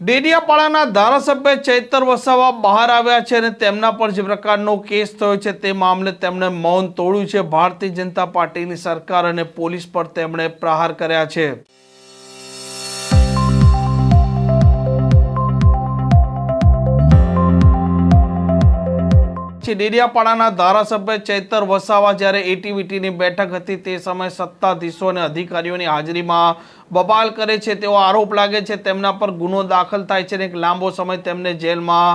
ડેડિયાપાડાના ધારાસભ્ય ચૈતર વસાવા બહાર આવ્યા છે અને તેમના પર જે પ્રકારનો કેસ થયો છે તે મામલે તેમણે મૌન તોડ્યું છે। ભારતીય જનતા પાર્ટીની સરકાર અને પોલીસ પર તેમણે પ્રહાર કર્યા છે। ડેડિયાપાડાના ધારાસભ્ય ચૈતર વસાવા જ્યારે એટીવીટીની બેઠક હતી તે સમયે સત્તાધીશો અને અધિકારીઓની હાજરીમાં બબાલ કરે છે તેવો આરોપ લાગે છે। તેમના પર ગુનો દાખલ થાય છે અને એક લાંબો સમય તેમને જેલમાં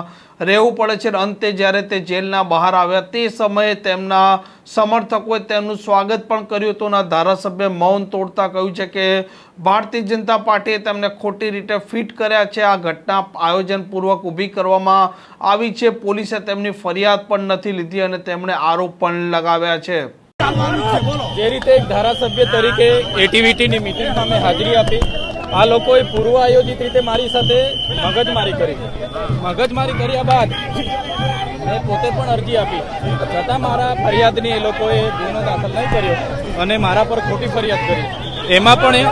રહેવું પડે છે। અંતે જ્યારે તે જેલના બહાર આવ્યા તે સમયે તેમના સમર્થકોએ તેમનું સ્વાગત પણ કર્યું હતું। ધારાસભ્ય મૌન તોડતા કહ્યું છે કે ભારતીય જનતા પાર્ટીએ તેમને ખોટી રીતે ફિટ કર્યા છે। આ ઘટના આયોજનપૂર્વક ઊભી કરવામાં આવી છે। પોલીસે તેમની ફરિયાદ પણ નથી લીધી અને તેમણે આરોપ પણ લગાવ્યા છે। જે રીતે એક ધારાસભ્ય તરીકે એટીવીટીની મીટિંગમાં મેં હાજરી આપી, આ લોકોએ પૂર્વ આયોજિત રીતે મારી સાથે મગજમારી કરી। મગજમારી કર્યા બાદ મેં પોતે પણ અરજી આપી, છતાં મારા ફરિયાદની એ લોકોએ ગુનો દાખલ નહીં કર્યો અને મારા પર ખોટી ફરિયાદ કરી। એમાં પણ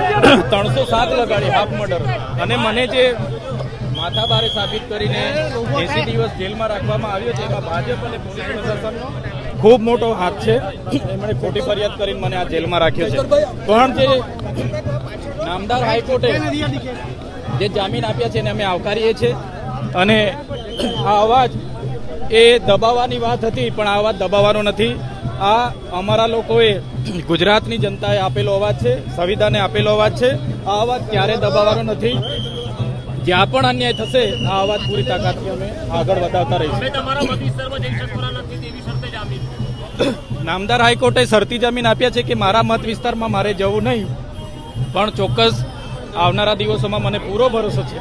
307 લગાડી, હાફ મર્ડર, અને મને જે માથાભારે સાબિત કરીને 80 દિવસ જેલમાં રાખવામાં આવ્યો છે એમાં ભાજપ અને પોલીસ પ્રશાસનનો ખૂબ મોટો હાથ છે। એમણે ખોટી ફરિયાદ કરીને મને આ જેલમાં રાખ્યો છે। પણ જે નામદાર હાઈકોર્ટે જે જામીન આપ્યા છે એને અમે આવકારીએ છીએ અને આ અવાજ એ દબાવવાની વાત હતી, પણ આ અવાજ દબાવવાનો નથી। આ અમારા લોકોએ ગુજરાતની જનતાએ આપેલો અવાજ છે, સંવિધાને આપેલો અવાજ છે। આ અવાજ ક્યારે દબાવવાનો નથી। જ્યાં પણ અન્યાય થશે આ અવાજ પૂરી તાકાતથી અમે આગળ વધારતા રહીશું। નામદાર હાઈકોર્ટે શરતી જામીન આપ્યા છે કે મારા મત વિસ્તારમાં મારે જવું નહીં, પણ ચોક્કસ આવનારા દિવસોમાં મને પૂરો ભરોસો છે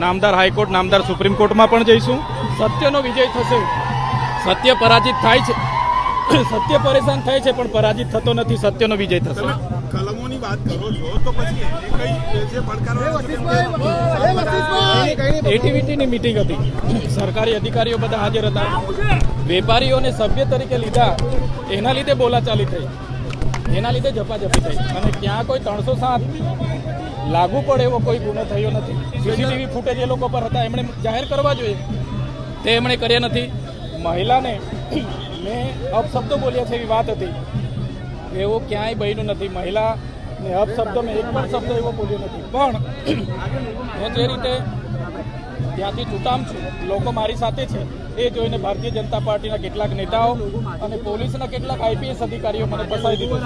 નામદાર હાઈકોર્ટ, નામદાર સુપ્રીમ કોર્ટમાં પણ જઈશું। સત્યનો વિજય થશે। સત્ય પરાજિત થાય છે, સત્ય પરેશાન થાય છે પણ પરાજિત થતો નથી। સત્યનો વિજય થશે। કલમોની વાત કરો છો તો પછી જે પડકારો એટીવીટીની મીટિંગ હતી, સરકારી અધિકારીઓ બધા હાજર હતા। વેપારીઓને સભ્ય તરીકે લીધા, એના લીધે બોલાચાલી થઈ, એના લીધે ઝપાઝપી થઈ અને ત્યાં કોઈ 307 લાગુ પડે એવો કોઈ ગુનો થયો નથી। સીસીટીવી ફૂટેજ એ લોકો પર હતા, એમણે જાહેર કરવા જોઈએ, તે એમણે કર્યા નથી। મહિલાને મેં અપશબ્દો બોલ્યા છે એવી વાત હતી, એવું ક્યાંય બન્યું નથી। મહિલાને અપશબ્દો મેં એક પણ શબ્દ એવો બોલ્યો નથી। પણ હું જે રીતે ત્યાંથી છૂટામ છું, લોકો મારી સાથે છે, એ જોઈને ભારતીય જનતા પાર્ટીના કેટલાક નેતાઓ અને પોલીસના કેટલાક આઈપીએસ અધિકારીઓ મને ફસાવી દીધો।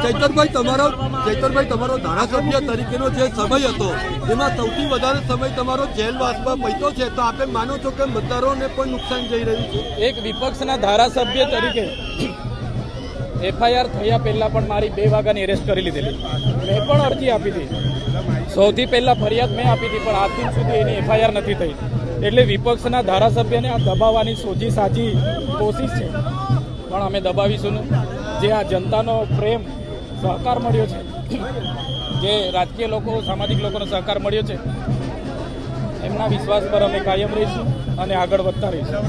ચૈતરભાઈ તમારો ધારાસભ્ય તરીકેનો જે સમય હતો એમાં સૌથી વધારે સમય તમારો જેલવાસમાં પહોંચ્યો છે, તો આપે માનો છો કે મતદારોને પણ નુકસાન જઈ રહ્યું છે? એક વિપક્ષના ધારાસભ્ય તરીકે એફઆઈઆર થયા પહેલા પણ મારી 2 વાગ્યાની એરેસ્ટ કરી લીધેલી, મેં પણ અરજી આપી હતી। સૌથી પહેલા ફરિયાદ મેં આપી હતી, પણ આજ દિન સુધી એની એફઆઈઆર નથી થઈ। એટલે વિપક્ષના ધારાસભ્યને આ દબાવવાની સોજી સાચી કોશિશ છે, પણ અમે દબાવીશું નહીં। જે આ જનતાનો પ્રેમ, સહકાર મળ્યો છે, જે રાજકીય લોકો, સામાજિક લોકોનો સહકાર મળ્યો છે, એમના વિશ્વાસ પર અમે કાયમ રહીશું અને આગળ વધતા રહીશું।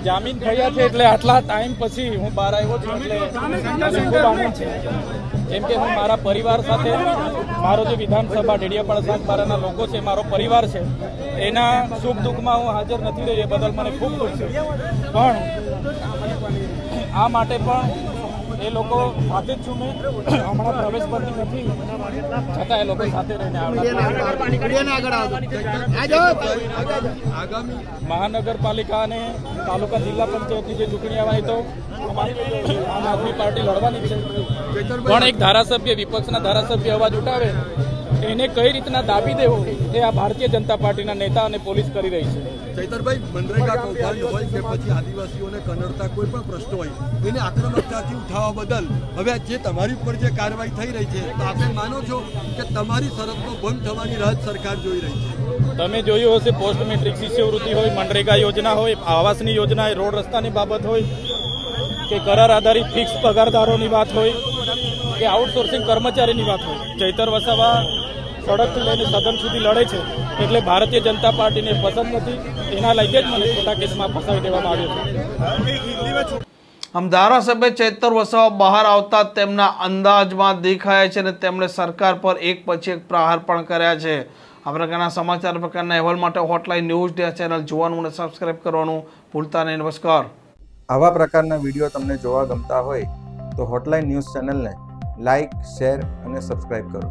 જામીન થયા છે એટલે આટલા ટાઈમ પછી હું બહાર આવ્યો છું એટલે મને ખૂબ આનંદ છે। કેમ કે હું મારા પરિવાર સાથે, મારો જે વિધાનસભા ડેડિયાપાડા સાગબારાના લોકો છે, મારો પરિવાર છે, એના સુખ દુઃખમાં હું હાજર નથી રહી, એ બદલ મને ખૂબ દુઃખ છે। પણ આ માટે પણ એ લોકો સાથે જ છું મેં, હમણાં પ્રવેશ બંધી નથી, છતાં એ લોકો સાથે રહીને આગામી મહાનગરપાલિકા અને તાલુકા જિલ્લા પંચાયતની જે ચૂંટણી આવવાની તો આમ આદમી પાર્ટી લડવાની છે। પણ એક ધારાસભ્ય, વિપક્ષના ધારાસભ્ય અવાજ ઉઠાવે, એને કઈ રીતના દાબી દેવો એ આ ભારતીય જનતા પાર્ટીના નેતા અને પોલીસ કરી રહી છે। ચૈતરભાઈ, મનરેગા કૌભાંડ હોય કે પછી આદિવાસીઓને કનડતા કોઈ પણ પ્રશ્નો હોય, એને આક્રમકતાથી ઉઠાવવા બદલ હવે જે તમારી ઉપર જે કાર્યવાહી થઈ રહી છે, તો આપણે માનો છો કે તમારી શરતનો ભંગ થવાની રાહ સરકાર જોઈ રહી છે? તમે જોયું હશે, પોસ્ટ મેટ્રિક શિષ્યવૃત્તિ હોય, મનરેગા યોજના હોય, આવાસની યોજના હોય, રોડ રસ્તાની બાબત હોય કે કરાર આધારિત ફિક્સ પગારદારોની વાત હોય કે આઉટસોર્સિંગ કર્મચારીની વાત હોય, ચૈતર વસાવા સડકથી લઈને સદન સુધી લડે છે। એટલે ભારતીય જનતા પાર્ટીને પસંદ નથી, એના લીધે જ મને ખોટા કેસમાં ફસાવી દેવામાં આવ્યો છે। આમ ધારાસભ્ય ચૈતર વસાવા બહાર આવતા તેમના અંદાજમાં દેખાયા છે અને તેમણે સરકાર પર એક પછી એક પ્રહાર પણ કર્યા છે. આ પ્રકારના સમાચાર પ્રકારના અહેવાલ માટે હોટલાઇન ન્યૂઝ ડે ચેનલ જોવાનું અને સબસ્ક્રાઇબ કરવાનું ભૂલતા નહીં. નમસ્કાર. આવા પ્રકારના વિડીયો તમને જોવા ગમતા હોય તો હોટલાઇન ન્યૂઝ ચેનલને લાઇક, શેર અને સબસ્ક્રાઇબ કરો.